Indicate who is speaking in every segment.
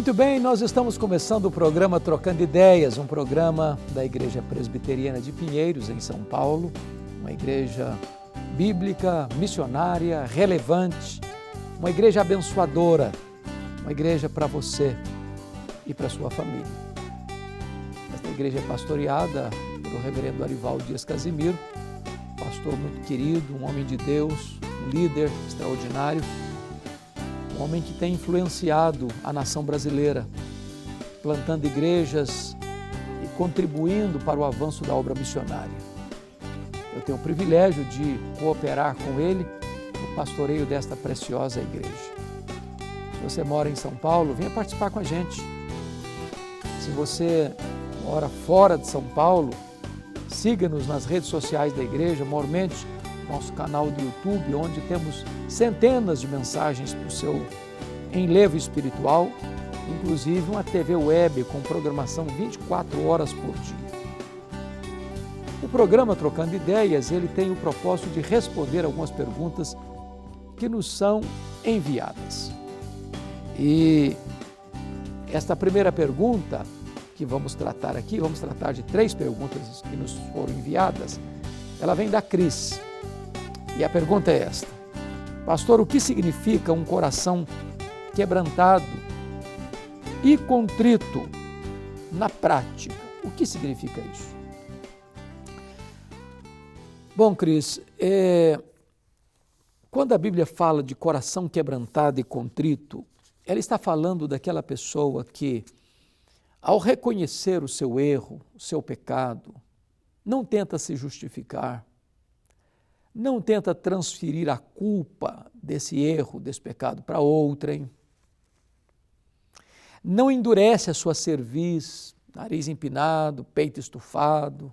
Speaker 1: Muito bem, nós estamos começando o programa Trocando Ideias, um programa da Igreja Presbiteriana de Pinheiros, em São Paulo, uma igreja bíblica, missionária, relevante, uma igreja abençoadora, uma igreja para você e para sua família. Esta igreja é pastoreada pelo reverendo Arivaldo Dias Casimiro, pastor muito querido, um homem de Deus, um líder extraordinário, um homem que tem influenciado a nação brasileira, plantando igrejas e contribuindo para o avanço da obra missionária. Eu tenho o privilégio de cooperar com ele no pastoreio desta preciosa igreja. Se você mora em São Paulo, venha participar com a gente. Se você mora fora de São Paulo, siga-nos nas redes sociais da igreja, maiormente nosso canal do YouTube, onde temos centenas de mensagens para o seu enlevo espiritual, inclusive uma TV web com programação 24 horas por dia. O programa Trocando Ideias, ele tem o propósito de responder algumas perguntas que nos são enviadas. E esta primeira pergunta que vamos tratar aqui, vamos tratar de 3 perguntas que nos foram enviadas, ela vem da Cris. E a pergunta é esta: pastor, o que significa um coração quebrantado e contrito na prática? O que significa isso? Bom, Cris, quando a Bíblia fala de coração quebrantado e contrito, ela está falando daquela pessoa que, ao reconhecer o seu erro, o seu pecado, não tenta se justificar, não tenta transferir a culpa desse erro, desse pecado para outrem, não endurece a sua cerviz, nariz empinado, peito estufado,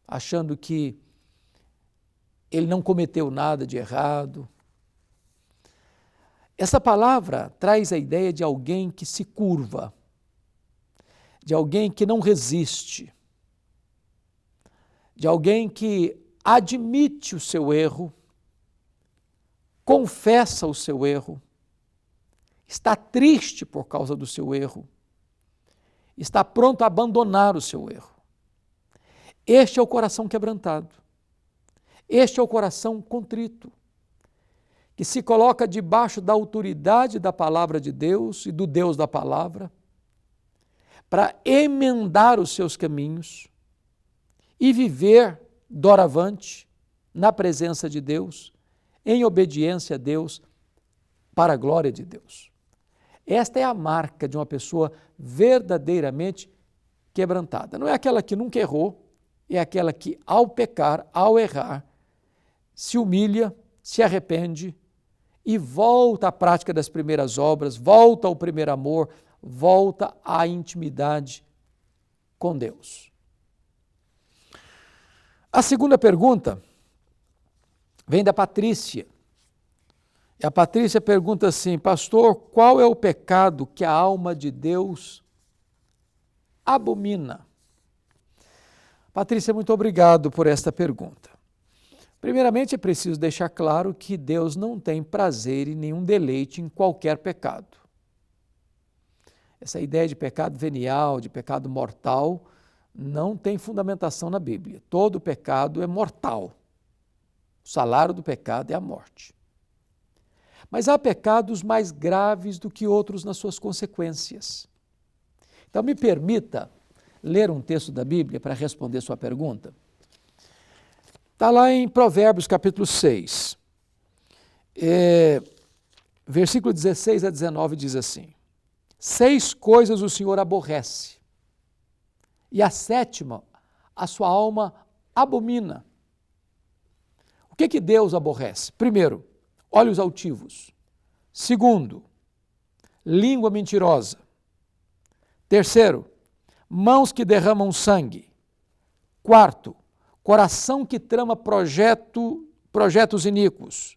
Speaker 1: achando que ele não cometeu nada de errado. Essa palavra traz a ideia de alguém que se curva, de alguém que não resiste, de alguém que admite o seu erro, confessa o seu erro, está triste por causa do seu erro, está pronto a abandonar o seu erro. Este é o coração quebrantado, este é o coração contrito, que se coloca debaixo da autoridade da palavra de Deus e do Deus da palavra, para emendar os seus caminhos e viver doravante, na presença de Deus, em obediência a Deus, para a glória de Deus. Esta é a marca de uma pessoa verdadeiramente quebrantada. Não é aquela que nunca errou, é aquela que, ao pecar, ao errar, se humilha, se arrepende e volta à prática das primeiras obras, volta ao primeiro amor, volta à intimidade com Deus. A segunda pergunta vem da Patrícia. E a Patrícia pergunta assim: pastor, qual é o pecado que a alma de Deus abomina? Patrícia, muito obrigado por esta pergunta. Primeiramente, é preciso deixar claro que Deus não tem prazer e nenhum deleite em qualquer pecado. Essa ideia de pecado venial, de pecado mortal, não tem fundamentação na Bíblia. Todo pecado é mortal. O salário do pecado é a morte. Mas há pecados mais graves do que outros nas suas consequências. Então, me permita ler um texto da Bíblia para responder sua pergunta. Está lá em Provérbios, capítulo 6. Versículo 16 a 19 diz assim: 6 coisas o Senhor aborrece, e a 7ª, a sua alma abomina. O que Deus aborrece? Primeiro, olhos altivos. Segundo, língua mentirosa. Terceiro, mãos que derramam sangue. Quarto, coração que trama projetos iníquos.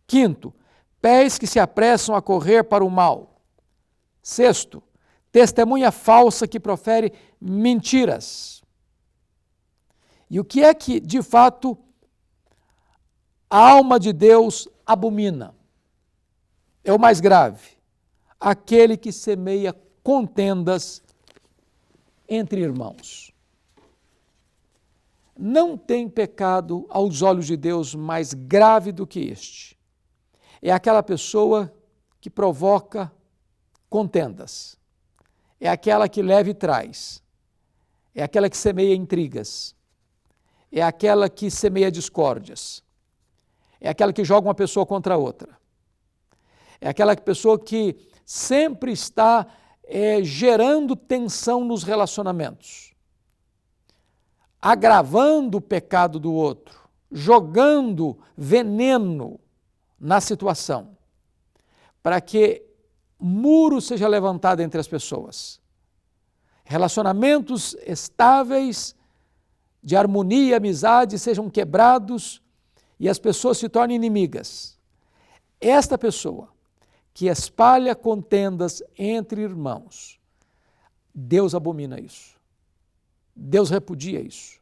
Speaker 1: Quinto, pés que se apressam a correr para o mal. Sexto, testemunha falsa que profere mentiras. E o que é que, de fato, a alma de Deus abomina? É o mais grave. aquele que semeia contendas entre irmãos. Não tem pecado aos olhos de Deus mais grave do que este. É aquela pessoa que provoca contendas. É aquela que leva e traz. É aquela que semeia intrigas. É aquela que semeia discórdias. É aquela que joga uma pessoa contra a outra. É aquela pessoa que sempre está gerando tensão nos relacionamentos, agravando o pecado do outro, jogando veneno na situação, para que muro seja levantado entre as pessoas. Relacionamentos estáveis, de harmonia e amizade, sejam quebrados e as pessoas se tornem inimigas. Esta pessoa que espalha contendas entre irmãos, Deus abomina isso. Deus repudia isso.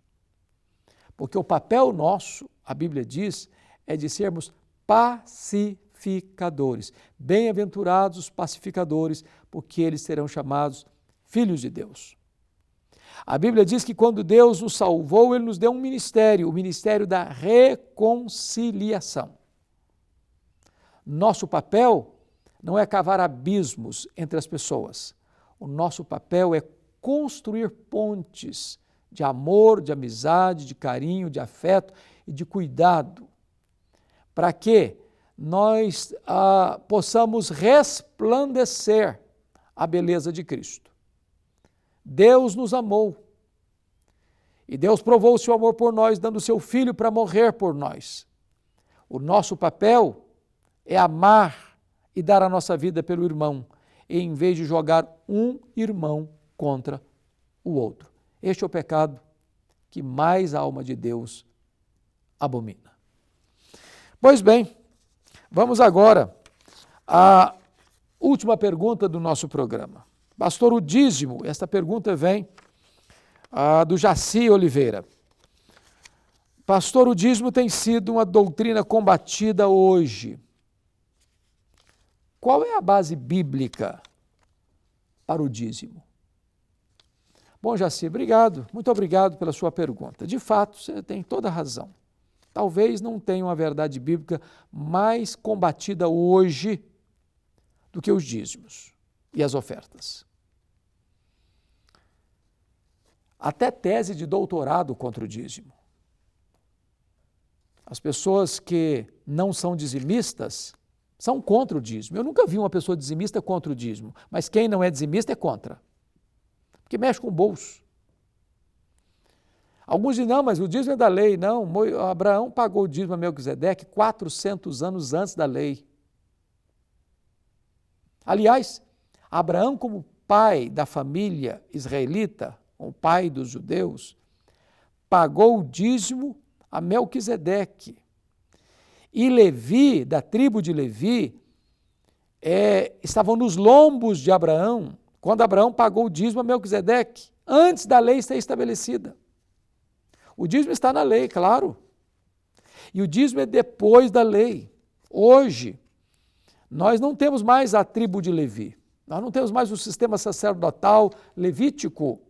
Speaker 1: Porque o papel nosso, a Bíblia diz, é de sermos pacificadores. Bem-aventurados os pacificadores, porque eles serão chamados filhos de Deus. A Bíblia diz que quando Deus nos salvou, Ele nos deu um ministério, o ministério da reconciliação. Nosso papel não é cavar abismos entre as pessoas. O nosso papel é construir pontes de amor, de amizade, de carinho, de afeto e de cuidado, para que nós possamos resplandecer a beleza de Cristo. Deus nos amou e Deus provou o seu amor por nós, dando o seu Filho para morrer por nós. O nosso papel é amar e dar a nossa vida pelo irmão, em vez de jogar um irmão contra o outro. Este é o pecado que mais a alma de Deus abomina. Pois bem, vamos agora à última pergunta do nosso programa. Pastor, o dízimo, esta pergunta vem do Jaci Oliveira. Pastor, o dízimo tem sido uma doutrina combatida hoje. Qual é a base bíblica para o dízimo? Bom, Jaci, obrigado, muito obrigado pela sua pergunta. De fato, você tem toda a razão. Talvez não tenha uma verdade bíblica mais combatida hoje do que os dízimos e as ofertas. Até tese de doutorado contra o dízimo. As pessoas que não são dizimistas são contra o dízimo. Eu nunca vi uma pessoa dizimista contra o dízimo, mas quem não é dizimista é contra, porque mexe com o bolso. Alguns dizem, não, mas o dízimo é da lei. Não, Abraão pagou o dízimo a Melquisedeque 400 anos antes da lei. Aliás, Abraão, como pai da família israelita, o pai dos judeus, pagou o dízimo a Melquisedeque. E Levi, da tribo de Levi, estavam nos lombos de Abraão, quando Abraão pagou o dízimo a Melquisedeque, antes da lei ser estabelecida. O dízimo está na lei, claro. E o dízimo é depois da lei. Hoje, nós não temos mais a tribo de Levi. Nós não temos mais o sistema sacerdotal levítico.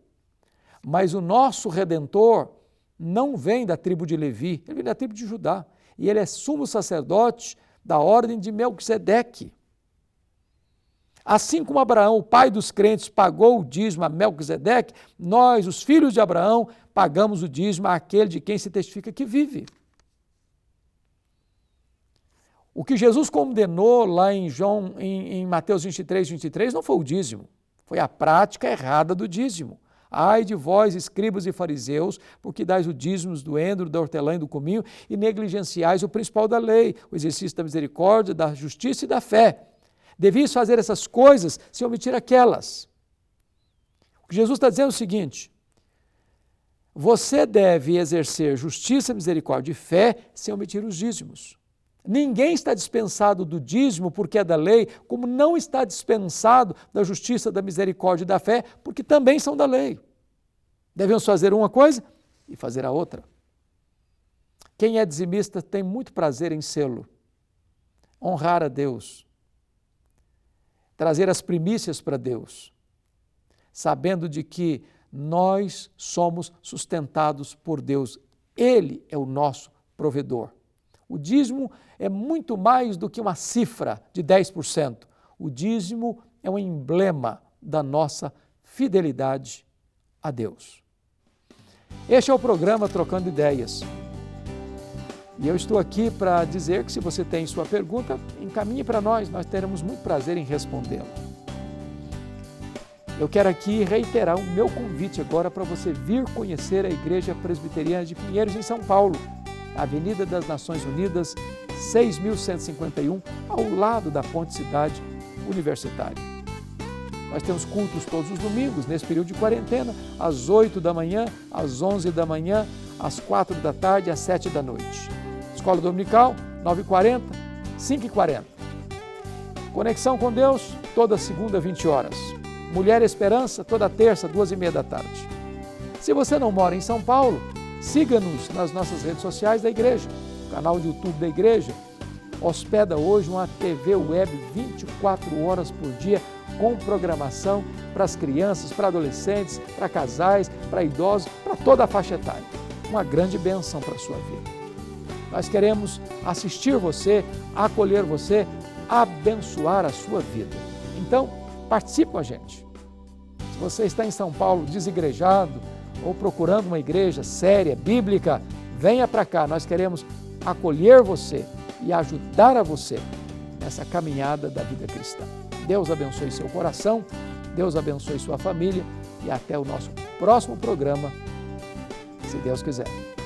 Speaker 1: Mas o nosso Redentor não vem da tribo de Levi, ele vem da tribo de Judá. E ele é sumo sacerdote da ordem de Melquisedeque. Assim como Abraão, o pai dos crentes, pagou o dízimo a Melquisedeque, nós, os filhos de Abraão, pagamos o dízimo àquele de quem se testifica que vive. O que Jesus condenou lá em Mateus 23, não foi o dízimo, foi a prática errada do dízimo. Ai de vós, escribas e fariseus, porque dais o dízimo do endro, da hortelã e do cominho, e negligenciais o principal da lei, o exercício da misericórdia, da justiça e da fé. Devias fazer essas coisas sem omitir aquelas. O que Jesus está dizendo é o seguinte: você deve exercer justiça, misericórdia e fé sem omitir os dízimos. Ninguém está dispensado do dízimo porque é da lei, como não está dispensado da justiça, da misericórdia e da fé, porque também são da lei. Devemos fazer uma coisa e fazer a outra. Quem é dizimista tem muito prazer em sê-lo, honrar a Deus. trazer as primícias para Deus, sabendo de que nós somos sustentados por Deus. Ele é o nosso provedor. O dízimo é muito mais do que uma cifra de 10%. O dízimo é um emblema da nossa fidelidade a Deus. Este é o programa Trocando Ideias. E eu estou aqui para dizer que se você tem sua pergunta, encaminhe para nós teremos muito prazer em respondê-la. Eu quero aqui reiterar o meu convite agora para você vir conhecer a Igreja Presbiteriana de Pinheiros, em São Paulo, Avenida das Nações Unidas, 6.151, ao lado da Ponte Cidade Universitária. Nós temos cultos todos os domingos, nesse período de quarentena, às 8 da manhã, às 11 da manhã, às 4 da tarde, às 7 da noite. Escola Dominical, 9h40, 5h40. Conexão com Deus, toda segunda, 20 horas. Mulher Esperança, toda terça, 2h30 da tarde. Se você não mora em São Paulo, siga-nos nas nossas redes sociais da igreja, o canal do YouTube da igreja. Hospeda hoje uma TV web 24 horas por dia, com programação para as crianças, para adolescentes, para casais, para idosos, para toda a faixa etária. Uma grande bênção para a sua vida. Nós queremos assistir você, acolher você, abençoar a sua vida. Então, participe com a gente. Se você está em São Paulo desigrejado ou procurando uma igreja séria, bíblica, venha para cá. Nós queremos acolher você e ajudar a você nessa caminhada da vida cristã. Deus abençoe seu coração, Deus abençoe sua família e até o nosso próximo programa, se Deus quiser.